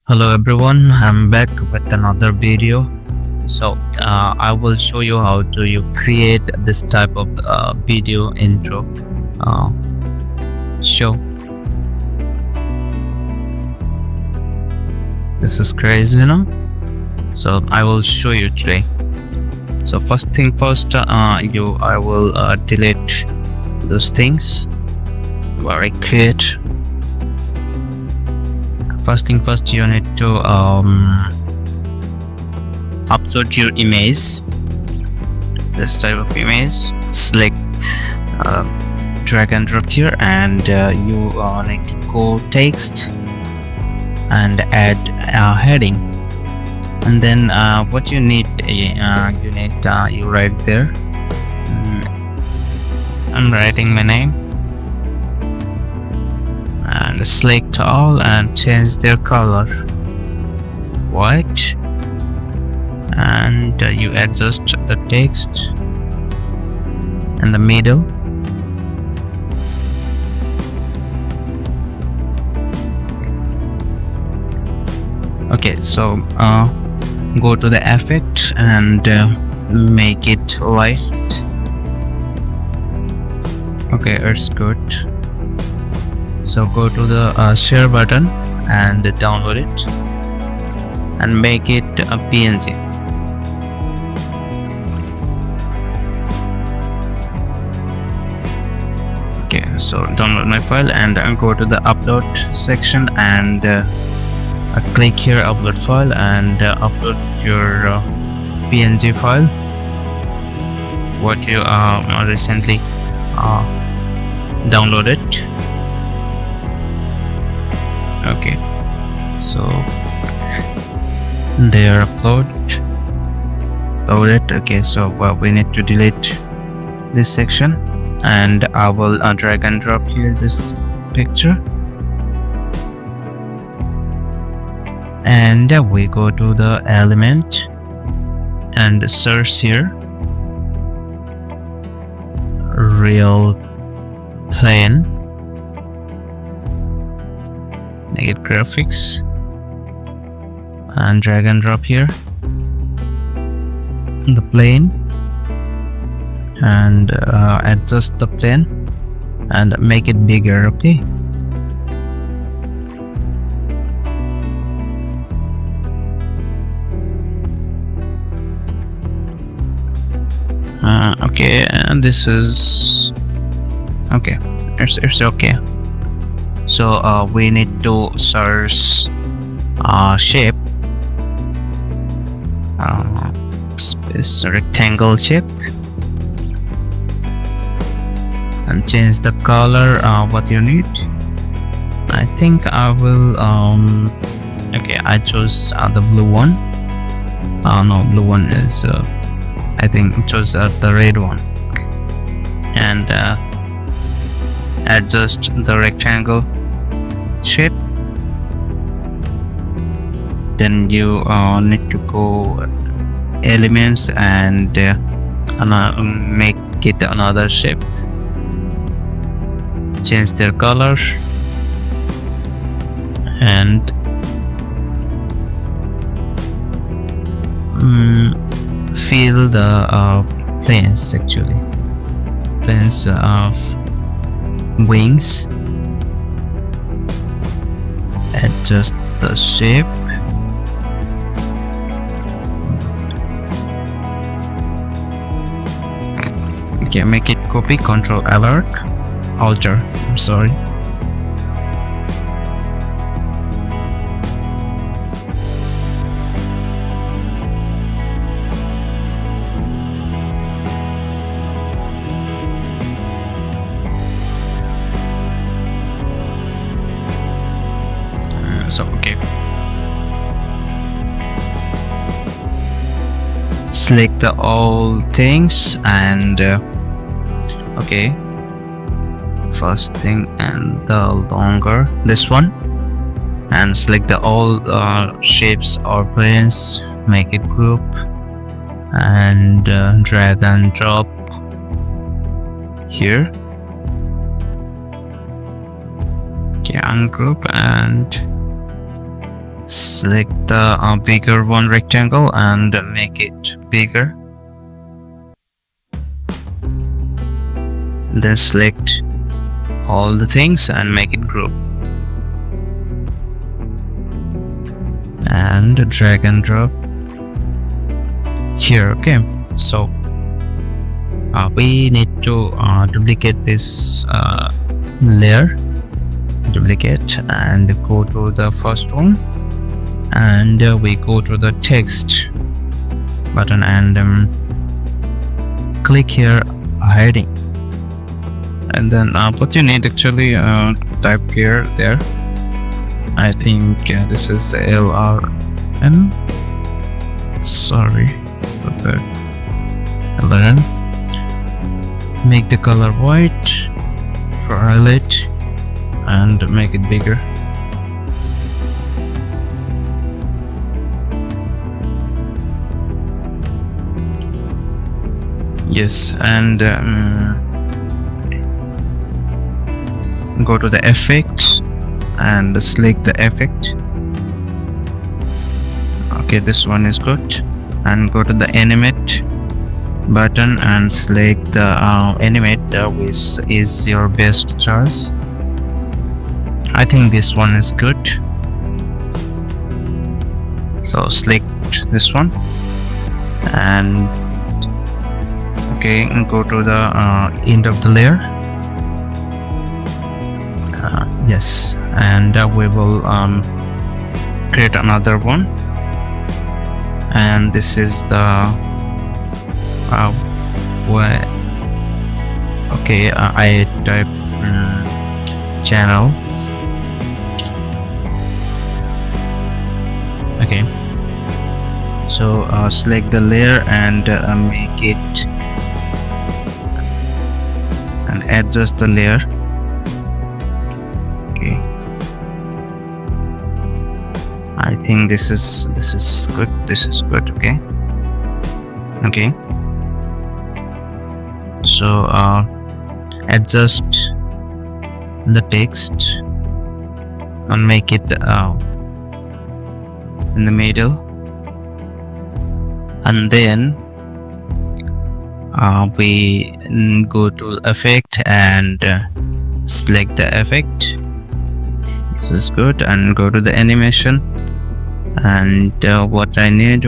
Hello everyone, I'm back with another video. I will show you how to you create this type of video intro. Uh, show this is crazy, So I will show you today. So first thing first, I will delete those things where I create. First thing first, you need to upload your image, this type of image. Select drag and drop here, and you need to go text and add a heading, and then what you need, you write there. I'm writing my name and select all and change their color white, and you adjust the text in the middle. Okay, so go to the effect and make it white. Okay, it's good. So go to the share button and download it and make it a PNG. Okay, so download my file and go to the upload section and click here upload file and upload your PNG file what you recently downloaded. Okay, so they are loaded. Okay, so we need to delete this section, and I will drag and drop here this picture, and we go to the element and search here real plane. Make it graphics and drag and drop here the plane and adjust the plane and make it bigger. Okay, okay, and this is okay. It's okay. So we need to search shape, space rectangle shape, and change the color what you need. I think I will okay, I chose the blue one. No, blue one is I think chose the red one, and adjust the rectangle shape. Then you need to go elements and make it another shape, change their color and fill the planes, actually planes of wings. Adjust the shape. Okay, make it copy, Control Alter. I'm sorry. So okay, select the all things and okay, first thing and the longer this one, and select the all shapes or planes, make it group and drag and drop here. Okay, ungroup and Select the bigger one rectangle and make it bigger. Then select all the things and make it group. And drag and drop here. Okay, so we need to duplicate this layer. Duplicate and go to the first one, and we go to the text button and click here heading, and then what you need actually type here there. I think this is LRN. Sorry for that. LRN. Make the color white for highlight and make it bigger. Yes, and go to the effect and select the effect. Okay, this one is good. And go to the animate button and select the animate, which is your best choice. I think this one is good, so select this one. And okay, go to the end of the layer. Yes, and we will create another one, and this is the where okay, I type channels. Okay, so select the layer and make it and adjust the layer. Okay, I think this is good. This is good. Okay. Okay, so adjust the text and make it in the middle, and then we go to effect and select the effect. This is good, and go to the animation and what I need.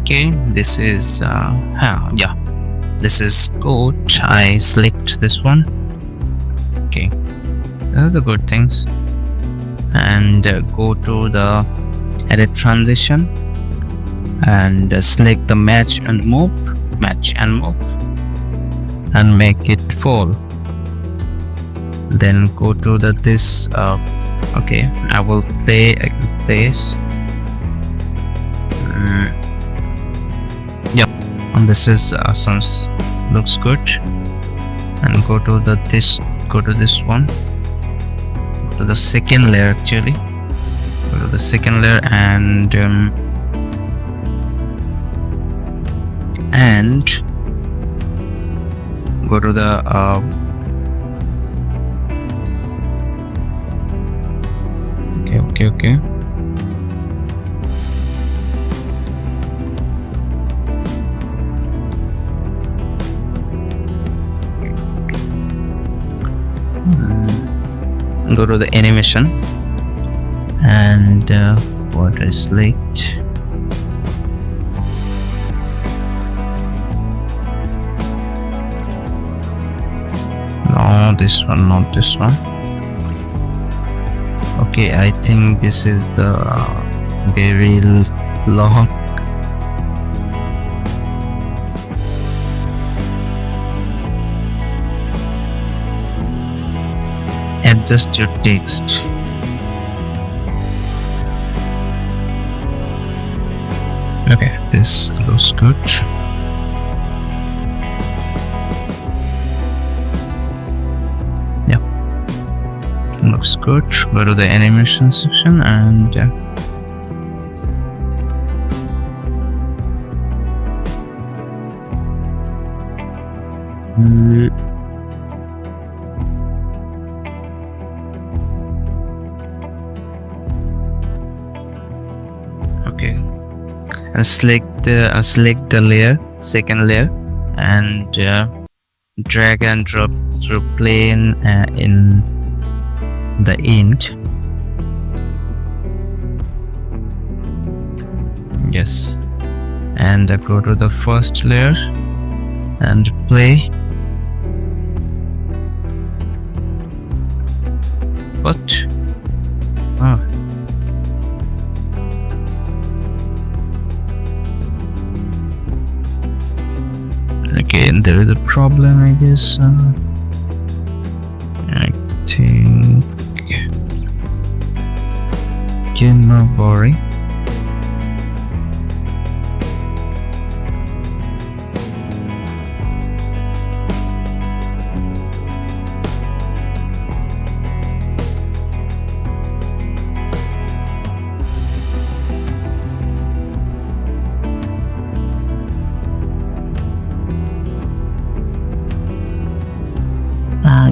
Okay, this is yeah, this is good. I select this one. Okay, those are the good things. And go to the edit transition and select the match and move, and make it fall. Then go to the this okay, I will play this. Yep, and this is sounds looks good. And go to the this one, go to the second layer actually. Go to the second layer and go to the okay. Go to the animation and what I select. No, this one, not this one. Okay, I think this is the very long. Adjust your text. Okay, this looks good. Yeah, looks good. Go to the animation section and and select the layer, second layer, and drag and drop through plane in the end. Yes, and go to the first layer and play. What? Oh. Okay, and there is a problem, I guess. I think. Okay, no worry.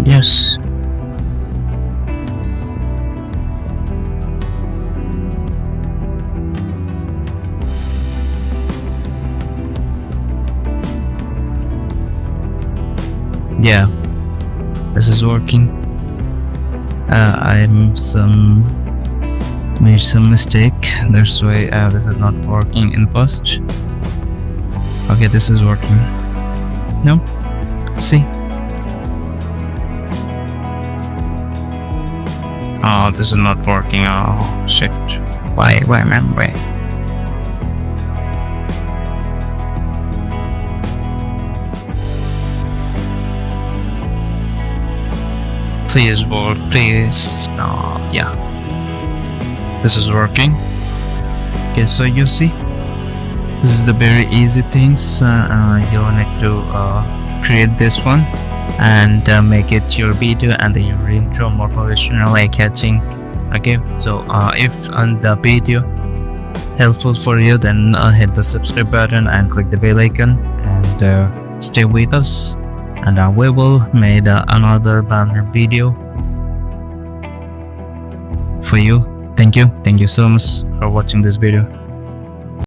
Yes. Yeah, this is working. Made some mistake. That's why this is not working in post. Okay, this is working. No, see. Oh, this is not working. Oh shit. Why memory? Please work, please. Yeah. This is working. Okay, so you see, this is the very easy things. You need to create this one and make it your video and your intro more professional, eye catching. Okay, so if the video helpful for you, then hit the subscribe button and click the bell icon and stay with us, and we will make another banner video for you. Thank you so much for watching this video.